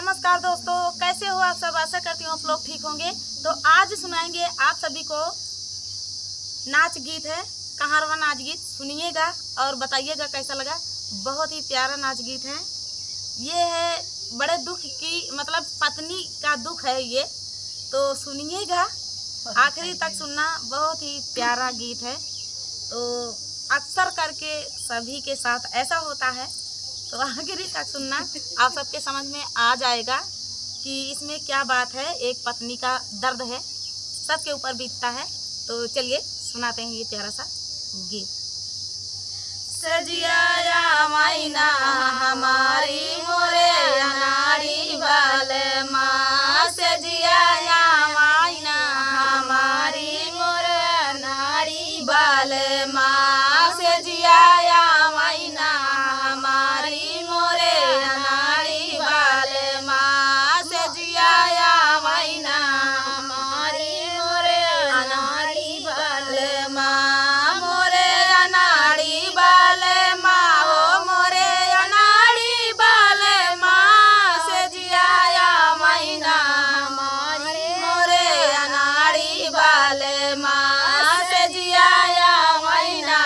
नमस्कार दोस्तों, कैसे हो आप सब। आशा करती हूँ आप लोग ठीक होंगे। तो आज सुनाएंगे आप सभी को नाच गीत है, कहारवा नाच गीत। सुनिएगा और बताइएगा कैसा लगा। बहुत ही प्यारा नाच गीत है। ये है बड़े दुख की, मतलब पत्नी का दुख है ये। तो सुनिएगा, आखिरी तक सुनना। बहुत ही प्यारा गीत है। तो अक्सर करके सभी के साथ ऐसा होता है, तो आखिरी तक सुनना। आप सबके समझ में आ जाएगा कि इसमें क्या बात है। एक पत्नी का दर्द है, सबके ऊपर बीतता है। तो चलिए सुनाते हैं ये प्यारा सा गीत। सजिया मैना हमारी मोरे अनाड़ी वाले माँ, सजिया मैना हमारी मोरे अनाड़ी वाले माँ, सजिया मैना हमारी मोरे अनाड़ी वाले माँ, सजिया मैना हमारी मोरे अनाड़ी वाले माँ, मोरे अनाड़ी वाले माँ, हो मोरे अनाड़ी वाले माँ, सजिया मैना हमारी मोरे अनाड़ी वाले माँ, सजिया मैना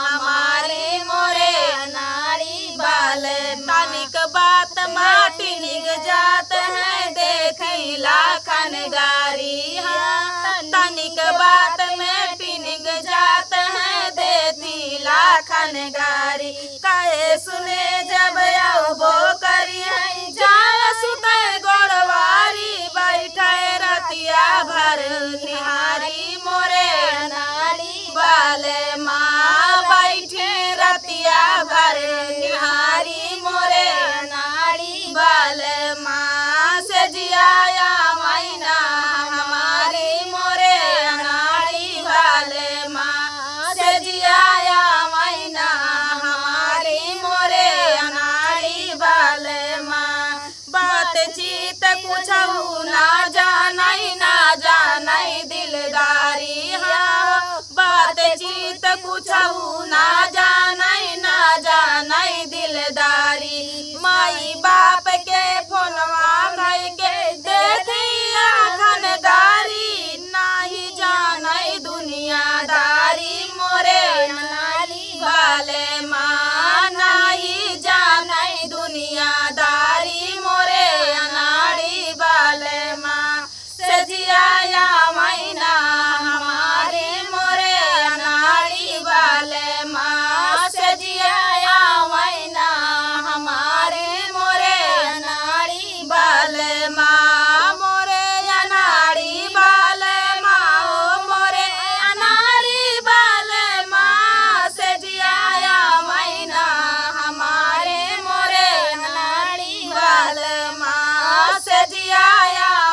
हमारी मोरे अनाड़ी वाले। तनिक बात माटी निग जात है, देखी लाखन गारी है। तनिक बात में पिनिग जात है, देखी लाखन गारी। कहे सुने जब वो करी है, जाए सुते गोड़वारी, बैठे रतिया भर निहारी मोरे अनाड़ी वाले माँ, बैठे रतिया भर निहारी मोरे अनाड़ी वाले माँ, सजिया मैना हमारी मोरे अनाड़ी वाले माँ, सजिया मैना हमारी मोरे अनाड़ी वाले माँ। बातचीत कुछ ना जानई दिलदारी है, बातचीत कुछ ना जानई दिलदारी। माई बाप के फोनवा भई के देखी आखन गारी, नाही जानई दुनियादारी मोरे अनाड़ी वाले माँ, नाही जानई दुनियादारी मोरे अनाड़ी वाले माँ, सजिया मैना हमारे मोरे अनाड़ी वाले माँ, सजिया मैना हमारे मोरे अनाड़ी वाले माँ, मोरे अनाड़ी वाले माँ, ओ मोरे अनाड़ी वाले माँ, सजिया मैना हमारे मोरे अनाड़ी वाले माँ, सजिया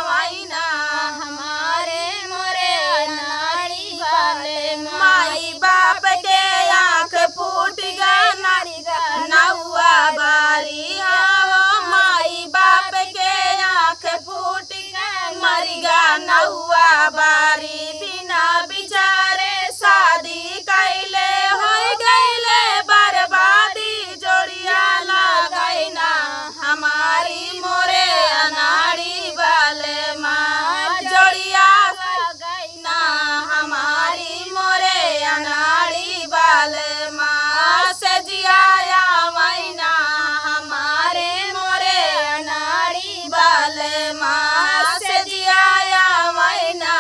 मैना हमारे मोरे अनाड़ी वाले माँ। माई बाप के आँख फूट गया नौआ बारी हो, माई बाप के आँख फूट गया मरिगा नौआ बारी। बिना बिचारे शादी कैले हो गईले बर्बादी, जोड़िया लगई ना हमारी मोरे अनाड़ी वाले माँ, जोड़िया लगई ना हमारी मोरे अनाड़ी वाले माँ, सजिया मैना हमारे मोरे अनाड़ी वाले माँ, सजिया मैना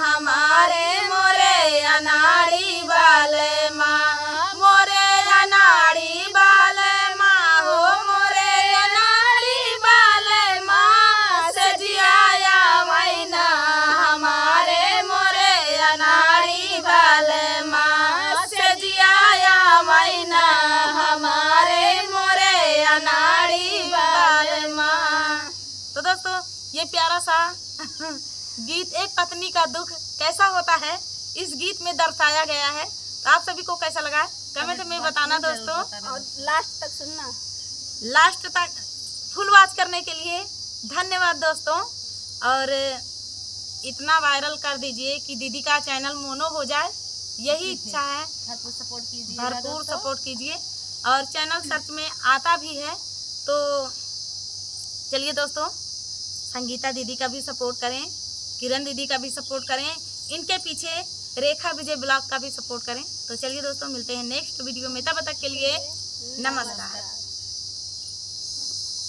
हमारे मोरे अनाड़ी वाले माँ, मोरे अनाड़ी वाले माँ, हो मोरे अनाड़ी वाले माँ, सजिया मैना हमारे मोरे अनाड़ी वाले माँ, सजिया मैना हमारे मोरे अनाड़ी वाले माँ। तो दोस्तों, ये प्यारा सा गीत एक पत्नी का दुख कैसा होता है इस गीत में दर्शाया गया है। तो आप सभी को कैसा लगा कमेंट में बताना दोस्तों, और लास्ट तक सुनना। लास्ट तक फुल वॉच करने के लिए धन्यवाद दोस्तों। और इतना वायरल कर दीजिए कि दीदी का चैनल मोनो हो जाए, यही इच्छा है। भरपूर सपोर्ट कीजिए, भरपूर सपोर्ट कीजिए। और चैनल सर्च में आता भी है। तो चलिए दोस्तों, संगीता दीदी का भी सपोर्ट करें, किरण दीदी का भी सपोर्ट करें, इनके पीछे रेखा विजय ब्लॉग का भी सपोर्ट करें। तो चलिए दोस्तों, मिलते हैं नेक्स्ट वीडियो में, तब तक के लिए नमस्कार।